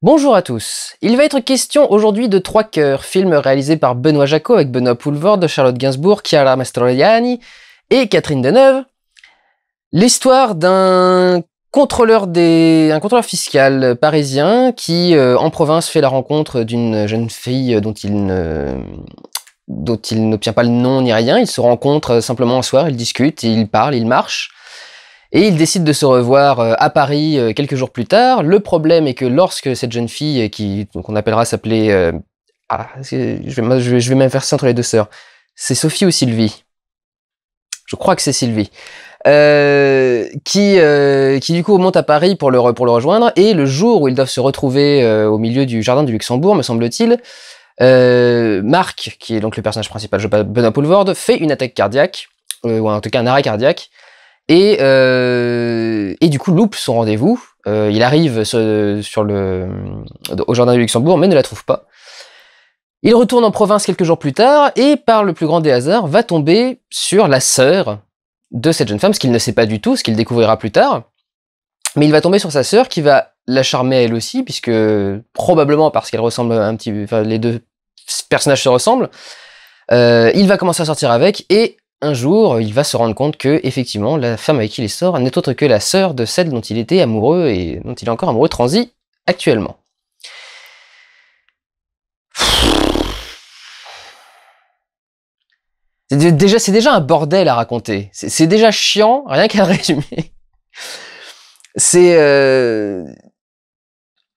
Bonjour à tous. Il va être question aujourd'hui de Trois Cœurs, film réalisé par Benoît Jacot avec Benoît Poelvoorde, Charlotte Gainsbourg, Chiara Mastroianni et Catherine Deneuve. L'histoire d'un contrôleur fiscal parisien qui, en province, fait la rencontre d'une jeune fille dont il n'obtient pas le nom ni rien. Ils se rencontrent simplement un soir, ils discutent, ils parlent, ils marchent. Et ils décident de se revoir à Paris quelques jours plus tard. Le problème est que lorsque cette jeune fille, qu'on appellera s'appeler... je vais même faire ça entre les deux sœurs. C'est Sophie ou Sylvie? Je crois que c'est Sylvie. Qui du coup monte à Paris pour le rejoindre. Et le jour où ils doivent se retrouver au milieu du jardin du Luxembourg, me semble-t-il, Marc, qui est donc le personnage principal, je Benoît Poelvoorde, fait une attaque cardiaque, ou en tout cas un arrêt cardiaque. Et du coup loupe son rendez-vous. Il arrive au jardin du Luxembourg, mais ne la trouve pas. Il retourne en province quelques jours plus tard, et par le plus grand des hasards, va tomber sur la sœur de cette jeune femme, ce qu'il ne sait pas du tout, ce qu'il découvrira plus tard. Mais il va tomber sur sa sœur, qui va la charmer elle aussi, puisque probablement parce qu'elle ressemble un petit peu... Enfin, les deux personnages se ressemblent. Il va commencer à sortir avec, et un jour, il va se rendre compte que, effectivement, la femme avec qui il sort n'est autre que la sœur de celle dont il était amoureux et dont il est encore amoureux transi actuellement. C'est déjà un bordel à raconter. C'est déjà chiant, rien qu'à le résumer. C'est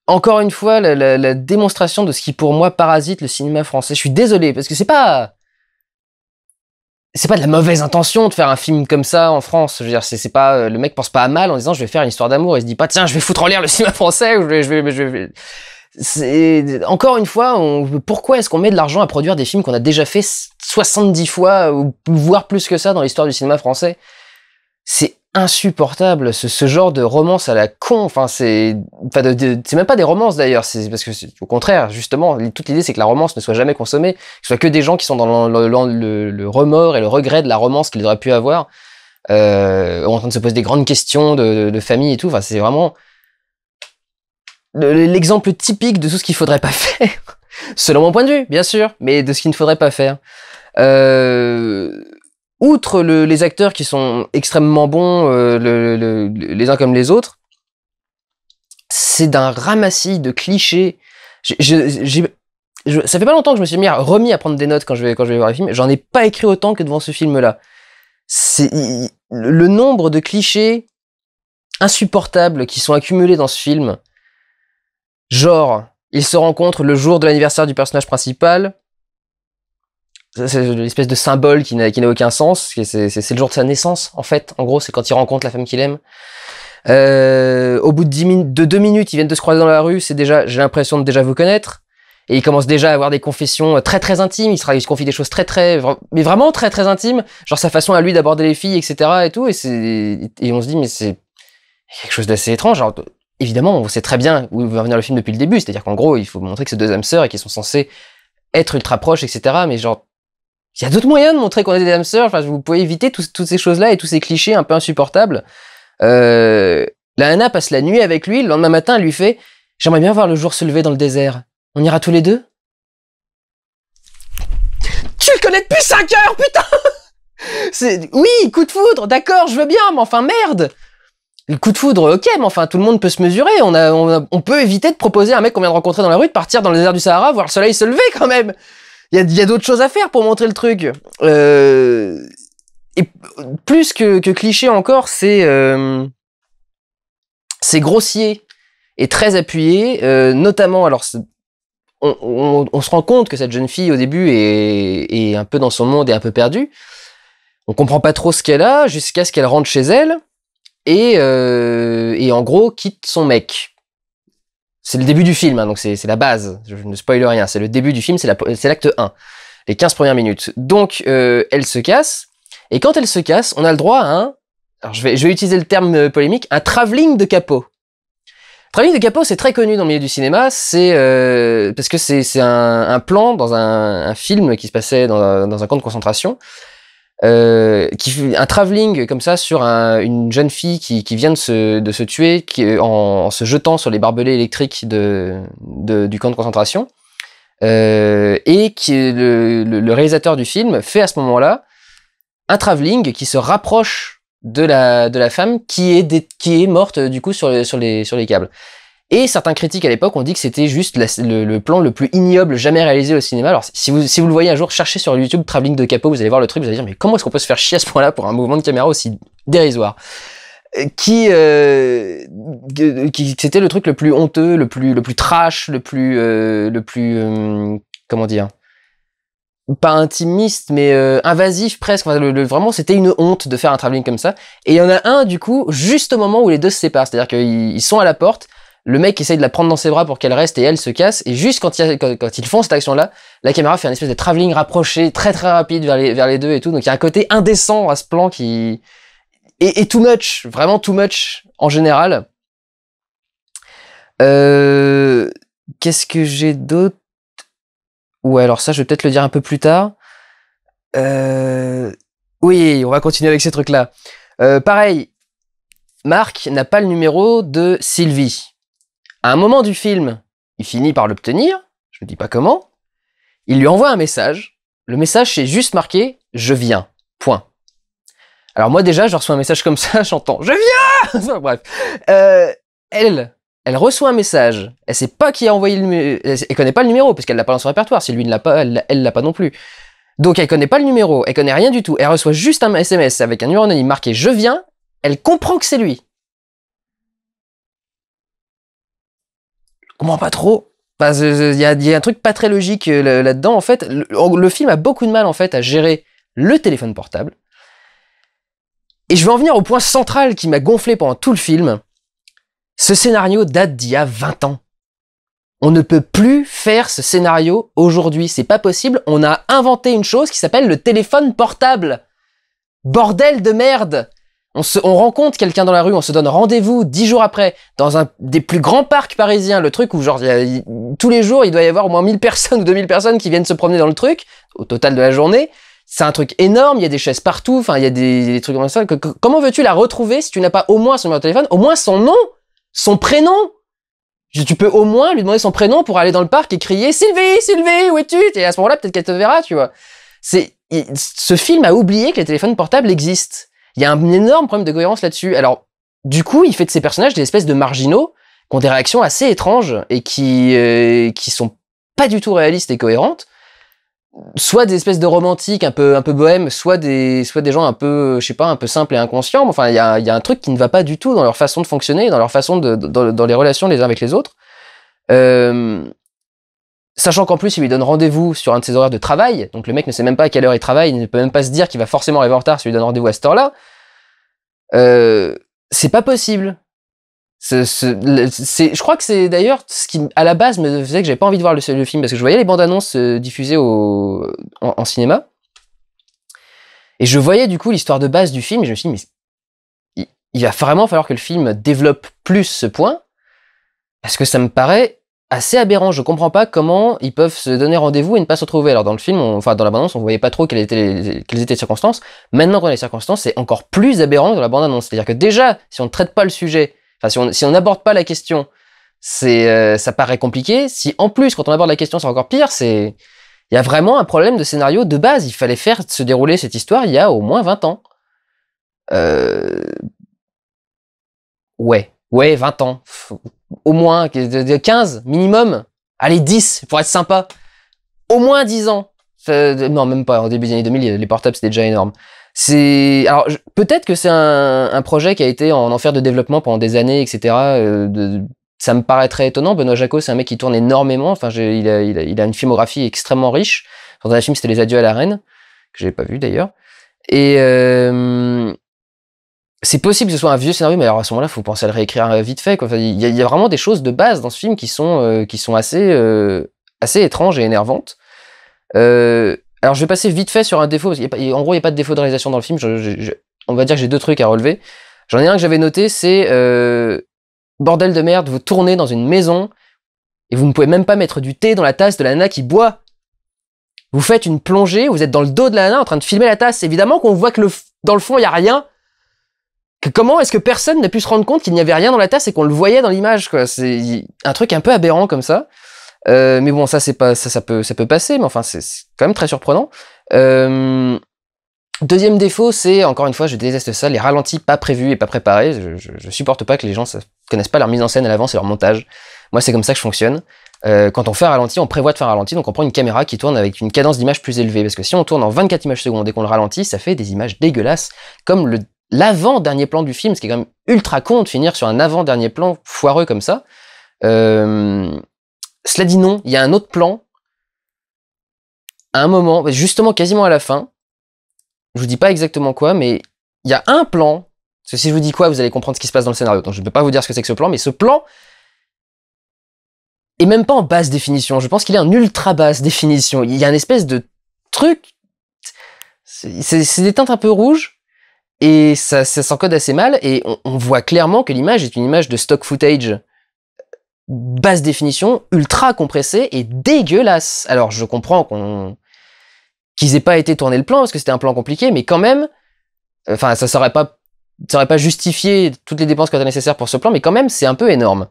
encore une fois la démonstration de ce qui pour moi parasite le cinéma français. Je suis désolé parce que c'est pas de la mauvaise intention de faire un film comme ça en France. Je veux dire, c'est pas le mec pense pas à mal en disant je vais faire une histoire d'amour. Il se dit pas tiens je vais foutre en l'air le cinéma français. C'est encore une fois pourquoi est-ce qu'on met de l'argent à produire des films qu'on a déjà fait 70 fois ou voire plus que ça dans l'histoire du cinéma français? C'est insupportable ce genre de romance à la con. Enfin c'est même pas des romances d'ailleurs. C'est parce que au contraire justement toute l'idée c'est que la romance ne soit jamais consommée, que ce soit que des gens qui sont dans le remords et le regret de la romance qu'ils auraient pu avoir, en train de se poser des grandes questions de famille et tout. Enfin c'est vraiment l'exemple typique de tout ce qu'il faudrait pas faire, selon mon point de vue bien sûr, mais de ce qu'il ne faudrait pas faire. Outre les acteurs qui sont extrêmement bons, les uns comme les autres, c'est d'un ramassis de clichés. Ça fait pas longtemps que je me suis remis à prendre des notes quand je vais voir le film. J'en ai pas écrit autant que devant ce film-là. C'est le nombre de clichés insupportables qui sont accumulés dans ce film. Genre, ils se rencontrent le jour de l'anniversaire du personnage principal. C'est l'espèce de symbole qui n'a aucun sens. C'est le jour de sa naissance, en fait. En gros, c'est quand il rencontre la femme qu'il aime. Au bout de 2 minutes, ils viennent de se croiser dans la rue. J'ai l'impression de déjà vous connaître. Et ils commencent déjà à avoir des confessions très très intimes. Il se confie des choses mais vraiment très très intimes. Genre sa façon à lui d'aborder les filles, etc. et tout. Et on se dit, mais c'est quelque chose d'assez étrange. Alors, évidemment, on sait très bien où va venir le film depuis le début. C'est-à-dire qu'en gros, il faut montrer que c'est 2 âmes sœurs et qu'ils sont censés être ultra proches, etc. Mais genre, il y a d'autres moyens de montrer qu'on est des âmes sœurs. Enfin, vous pouvez éviter toutes ces choses-là et tous ces clichés un peu insupportables. La nana passe la nuit avec lui. Le lendemain matin, elle lui fait « J'aimerais bien voir le jour se lever dans le désert. On ira tous les deux ?» Tu le connais depuis 5 heures, putain. Oui, coup de foudre, d'accord, je veux bien, mais enfin, merde. Le coup de foudre, ok, mais enfin, tout le monde peut se mesurer. On peut éviter de proposer à un mec qu'on vient de rencontrer dans la rue de partir dans le désert du Sahara, voir le soleil se lever quand même. Il y a d'autres choses à faire pour montrer le truc. Et plus que cliché encore, c'est grossier et très appuyé. Notamment, alors, on se rend compte que cette jeune fille, au début, est un peu dans son monde et un peu perdue. On comprend pas trop ce qu'elle a, jusqu'à ce qu'elle rentre chez elle et en gros, quitte son mec. C'est le début du film, hein, donc c'est la base. Je ne spoil rien. C'est le début du film, c'est l'acte 1. Les 15 premières minutes. Donc, elle se casse. Et quand elle se casse, on a le droit à alors je vais utiliser le terme polémique, un travelling de capot. Travelling de capot, c'est très connu dans le milieu du cinéma. C'est parce que c'est un plan dans un film qui se passait dans un camp de concentration. qui fait un travelling comme ça sur une jeune fille qui vient de se tuer en se jetant sur les barbelés électriques du camp de concentration. Et le réalisateur du film fait à ce moment-là un travelling qui se rapproche de la femme qui est morte du coup sur les câbles. Et certains critiques à l'époque ont dit que c'était juste le plan le plus ignoble jamais réalisé au cinéma. Alors si vous le voyez un jour, cherchez sur YouTube Travelling de Capot, vous allez voir le truc, vous allez dire mais comment est-ce qu'on peut se faire chier à ce point-là pour un mouvement de caméra aussi dérisoire, c'était le truc le plus honteux, le plus trash, le plus comment dire, pas intimiste mais invasif presque. Enfin, vraiment c'était une honte de faire un travelling comme ça. Et il y en a un du coup juste au moment où les deux se séparent, c'est-à-dire qu'ils sont à la porte. Le mec essaye de la prendre dans ses bras pour qu'elle reste et elle se casse. Et juste quand ils font cette action-là, la caméra fait une espèce de travelling rapproché, très très rapide vers les deux et tout. Donc il y a un côté indécent à ce plan qui est too much, vraiment too much en général. Qu'est-ce que j'ai d'autre? Ouais, alors ça, je vais peut-être le dire un peu plus tard. Oui, on va continuer avec ces trucs-là. Pareil, Marc n'a pas le numéro de Sylvie. À un moment du film, il finit par l'obtenir, je ne dis pas comment, il lui envoie un message, le message c'est juste marqué « Je viens », point. Alors moi déjà, je reçois un message comme ça, j'entends « Je viens !» Bref, elle reçoit un message, elle sait pas qui a envoyé le numéro, elle connaît pas le numéro, parce qu'elle l'a pas dans son répertoire, si lui ne l'a pas, elle l'a pas non plus. Donc elle connaît pas le numéro, elle connaît rien du tout, elle reçoit juste un SMS avec un numéro anonyme marqué « Je viens », elle comprend que c'est lui. Je comprends pas trop. Il y a un truc pas très logique là-dedans. En fait, le film a beaucoup de mal en fait à gérer le téléphone portable. Et je vais en venir au point central qui m'a gonflé pendant tout le film. Ce scénario date d'il y a 20 ans. On ne peut plus faire ce scénario aujourd'hui. C'est pas possible. On a inventé une chose qui s'appelle le téléphone portable. Bordel de merde! On rencontre quelqu'un dans la rue, on se donne rendez-vous 10 jours après, dans un des plus grands parcs parisiens, le truc où genre tous les jours il doit y avoir au moins 1000 personnes ou 2000 personnes qui viennent se promener dans le truc, au total de la journée. C'est un truc énorme, il y a des chaises partout, enfin il y a des trucs comme ça. Comment veux-tu la retrouver si tu n'as pas au moins son numéro de téléphone, au moins son nom, son prénom? Tu peux au moins lui demander son prénom pour aller dans le parc et crier « Sylvie, Sylvie, où es-tu ?» Et à ce moment-là, peut-être qu'elle te verra, tu vois. Ce film a oublié que les téléphones portables existent. Il y a un énorme problème de cohérence là-dessus. Alors, du coup, il fait de ces personnages des espèces de marginaux qui ont des réactions assez étranges et qui sont pas du tout réalistes et cohérentes. Soit des espèces de romantiques un peu bohèmes, soit des gens un peu, je sais pas, un peu simples et inconscients. Enfin, il y a un truc qui ne va pas du tout dans leur façon de fonctionner, dans leur façon dans les relations les uns avec les autres. Sachant qu'en plus, il lui donne rendez-vous sur un de ses horaires de travail, donc le mec ne sait même pas à quelle heure il travaille, il ne peut même pas se dire qu'il va forcément arriver en retard s'il lui donne rendez-vous à cette heure-là. C'est pas possible. Je crois que c'est d'ailleurs ce qui, à la base, me faisait que j'avais pas envie de voir le film, parce que je voyais les bandes annonces diffusées en cinéma, et je voyais du coup l'histoire de base du film, et je me suis dit, mais il va vraiment falloir que le film développe plus ce point, parce que ça me paraît assez aberrant. Je comprends pas comment ils peuvent se donner rendez-vous et ne pas se retrouver. Alors dans le film, enfin dans la bande-annonce, on voyait pas trop quelles étaient les circonstances. Maintenant qu'on a les circonstances, c'est encore plus aberrant que dans la bande-annonce. C'est-à-dire que déjà, si on ne traite pas le sujet, enfin si on n'aborde pas la question, ça paraît compliqué. Si en plus, quand on aborde la question, c'est encore pire. Il y a vraiment un problème de scénario de base. Il fallait faire se dérouler cette histoire il y a au moins 20 ans. Ouais, 20 ans. Au moins 15 minimum. Allez, 10 pour être sympa. Au moins 10 ans. Non, même pas. Au début des années 2000, les portables c'était déjà énorme. Alors peut-être que c'est un projet qui a été en enfer de développement pendant des années, etc. Ça me paraît très étonnant. Benoît Jacot, c'est un mec qui tourne énormément. Enfin, il a une filmographie extrêmement riche. Son dernier film, c'était Les Adieux à la Reine, que j'avais pas vu d'ailleurs. Et c'est possible que ce soit un vieux scénario, mais alors à ce moment-là, il faut penser à le réécrire vite fait, quoi. Enfin, il y a vraiment des choses de base dans ce film qui sont assez étranges et énervantes. Alors je vais passer vite fait sur un défaut, parce qu'en gros, il n'y a pas de défaut de réalisation dans le film. On va dire que j'ai deux trucs à relever. J'en ai un que j'avais noté, c'est bordel de merde, vous tournez dans une maison et vous ne pouvez même pas mettre du thé dans la tasse de la nana qui boit. Vous faites une plongée, vous êtes dans le dos de la nana en train de filmer la tasse. Évidemment qu'on voit que dans le fond, il y a rien. Comment est-ce que personne n'a pu se rendre compte qu'il n'y avait rien dans la tasse et qu'on le voyait dans l'image, quoi. C'est un truc un peu aberrant comme ça. Mais bon, ça c'est pas ça peut passer, mais enfin c'est quand même très surprenant. Deuxième défaut, c'est encore une fois, je déteste ça, les ralentis pas prévus et pas préparés. Je supporte pas que les gens connaissent pas leur mise en scène à l'avance et leur montage. Moi, c'est comme ça que je fonctionne. Quand on fait un ralenti, on prévoit de faire un ralenti, donc on prend une caméra qui tourne avec une cadence d'image plus élevée, parce que si on tourne en 24 images secondes et qu'on le ralentit, ça fait des images dégueulasses, comme l'avant-dernier plan du film, ce qui est quand même ultra con de finir sur un avant-dernier plan foireux comme ça. Cela dit non, il y a un autre plan, à un moment, justement quasiment à la fin, je vous dis pas exactement quoi, mais il y a un plan, parce que si je vous dis quoi, vous allez comprendre ce qui se passe dans le scénario, donc je ne peux pas vous dire ce que c'est que ce plan, mais ce plan est même pas en basse définition, je pense qu'il est en ultra basse définition. Il y a une espèce de truc, c'est des teintes un peu rouges, et ça s'encode assez mal, et on voit clairement que l'image est une image de stock footage basse définition, ultra compressée et dégueulasse. Alors je comprends qu'ils aient pas été tourner le plan, parce que c'était un plan compliqué, mais quand même, enfin ça aurait pas justifié toutes les dépenses qui étaient nécessaires pour ce plan, mais quand même c'est un peu énorme.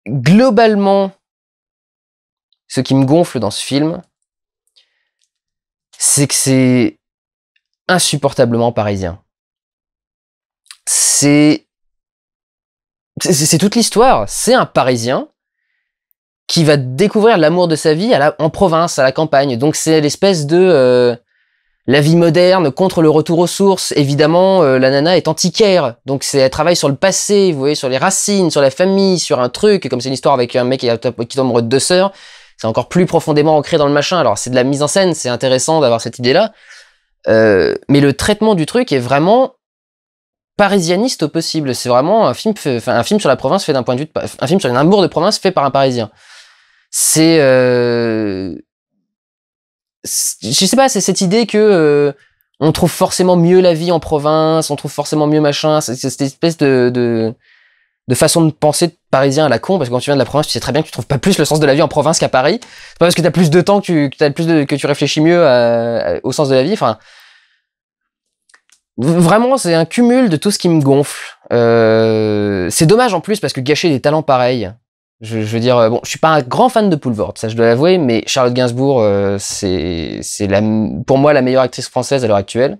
Globalement, ce qui me gonfle dans ce film, c'est que c'est insupportablement parisien. C'est toute l'histoire. C'est un Parisien qui va découvrir l'amour de sa vie en province, à la campagne. Donc c'est l'espèce de la vie moderne contre le retour aux sources. Évidemment, la nana est antiquaire, donc elle travaille sur le passé, vous voyez, sur les racines, sur la famille, sur un truc. Et comme c'est une histoire avec un mec qui tombe amoureux de deux sœurs, c'est encore plus profondément ancré dans le machin. Alors c'est de la mise en scène, c'est intéressant d'avoir cette idée-là. Mais le traitement du truc est vraiment parisianiste au possible. C'est vraiment un film sur la province fait d'un point de vue un film sur un amour de province fait par un Parisien. C'est je sais pas, c'est cette idée que on trouve forcément mieux la vie en province, on trouve forcément mieux machin. C'est cette espèce de façon de penser de Parisien à la con, parce que quand tu viens de la province, tu sais très bien que tu trouves pas plus le sens de la vie en province qu'à Paris. C'est pas parce que t'as plus de temps que tu réfléchis mieux au sens de la vie. Enfin, vraiment, c'est un cumul de tout ce qui me gonfle. C'est dommage en plus, parce que gâcher des talents pareils. Je veux dire, bon, je suis pas un grand fan de Poulvord, ça je dois l'avouer, mais Charlotte Gainsbourg, c'est pour moi la meilleure actrice française à l'heure actuelle.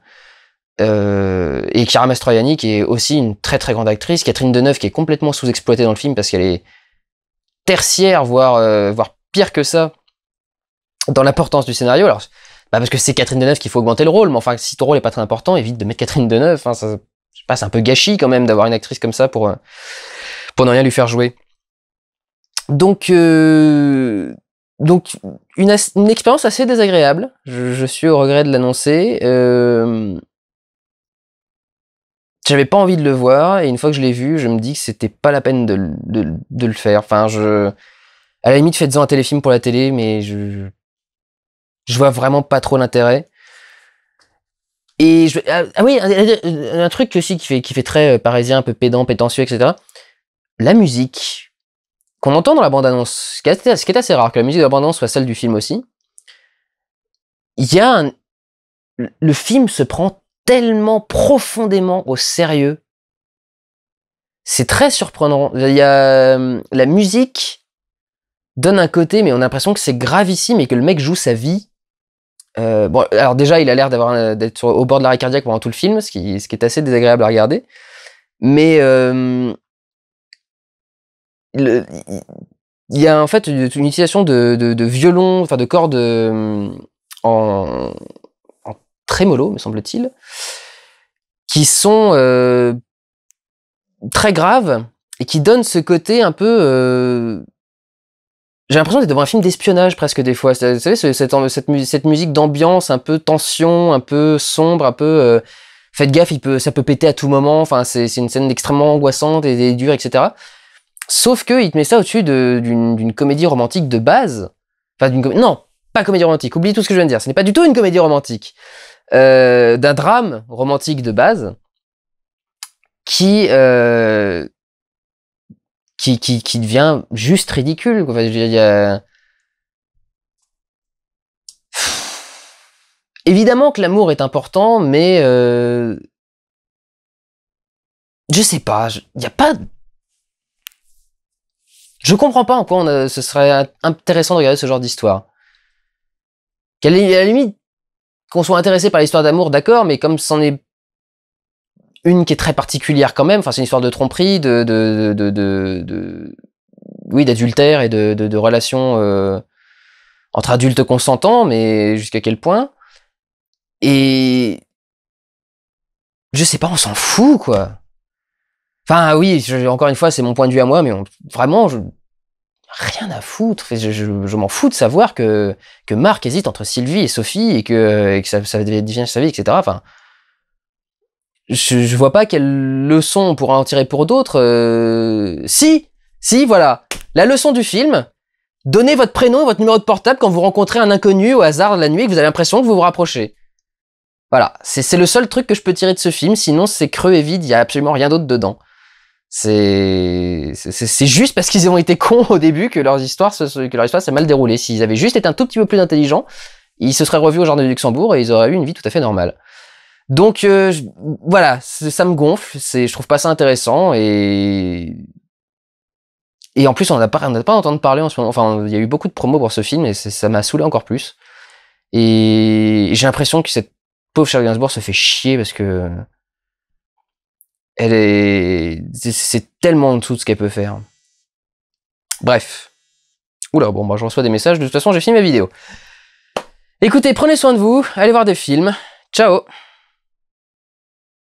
Et Chiara Mastroianni, qui est aussi une très très grande actrice. Catherine Deneuve, qui est complètement sous-exploitée dans le film, parce qu'elle est tertiaire, voire pire que ça, dans l'importance du scénario. Alors, parce que c'est Catherine Deneuve qu'il faut augmenter le rôle, mais enfin, si ton rôle est pas très important, évite de mettre Catherine Deneuve. Enfin, ça, je sais pas, c'est un peu gâchis quand même d'avoir une actrice comme ça pour ne rien lui faire jouer. Donc une expérience assez désagréable. Je suis au regret de l'annoncer. J'avais pas envie de le voir, et une fois que je l'ai vu, je me dis que c'était pas la peine de le faire. Enfin, à la limite, faites-en un téléfilm pour la télé, mais je vois vraiment pas trop l'intérêt. Et oui, un truc aussi qui fait très parisien, un peu pédant, pétentieux, etc. La musique qu'on entend dans la bande-annonce, ce qui est assez rare, que la musique de la bande-annonce soit celle du film aussi. Le film se prend tellement profondément au sérieux. C'est très surprenant. La musique donne un côté, mais on a l'impression que c'est gravissime et que le mec joue sa vie. Bon, alors déjà, il a l'air d'être au bord de l'arrêt cardiaque pendant tout le film, ce qui est assez désagréable à regarder. Mais il y a en fait une utilisation de violon, enfin de cordes en trémolo, me semble-t-il, qui sont très graves et qui donnent ce côté un peu... J'ai l'impression d'être devant un film d'espionnage presque des fois. Vous savez, cette musique d'ambiance, un peu tension, un peu sombre, un peu... faites gaffe, ça peut péter à tout moment. Enfin, c'est une scène extrêmement angoissante et dure, etc. Sauf que il te met ça au-dessus d'une comédie romantique de base. Enfin, non, pas comédie romantique. Oublie tout ce que je viens de dire. Ce n'est pas du tout une comédie romantique. D'un drame romantique de base qui devient juste ridicule. Enfin, il y a évidemment que l'amour est important, mais je sais pas, y a pas... Je comprends pas en quoi ce serait intéressant de regarder ce genre d'histoire. À la limite, qu'on soit intéressé par l'histoire d'amour, d'accord, mais comme c'en est une qui est très particulière quand même, enfin c'est une histoire de tromperie, oui, d'adultère et de relations entre adultes consentants, mais jusqu'à quel point? Et je sais pas, on s'en fout, quoi. Enfin oui, encore une fois, c'est mon point de vue à moi, mais vraiment, rien à foutre. Je m'en fous de savoir que Marc hésite entre Sylvie et Sophie et que ça devient sa vie, etc. Enfin, je vois pas quelle leçon on pourra en tirer pour d'autres. Si, voilà. La leçon du film, donnez votre prénom et votre numéro de portable quand vous rencontrez un inconnu au hasard de la nuit et que vous avez l'impression que vous vous rapprochez. Voilà, c'est le seul truc que je peux tirer de ce film, sinon c'est creux et vide, il y a absolument rien d'autre dedans. C'est juste parce qu'ils ont été cons au début que leur histoire s'est mal déroulée. S'ils avaient juste été un tout petit peu plus intelligents, ils se seraient revus au Jardin du Luxembourg et ils auraient eu une vie tout à fait normale. Donc voilà, ça me gonfle, je trouve pas ça intéressant et en plus on n'a pas entendu parler en ce moment. Enfin, il y a eu beaucoup de promos pour ce film et ça m'a saoulé encore plus. Et j'ai l'impression que cette pauvre Charlotte Gainsbourg se fait chier parce que c'est tellement en dessous de ce qu'elle peut faire. Bref. Oula, bon, bah, je reçois des messages. De toute façon, j'ai fini ma vidéo. Écoutez, prenez soin de vous. Allez voir des films. Ciao!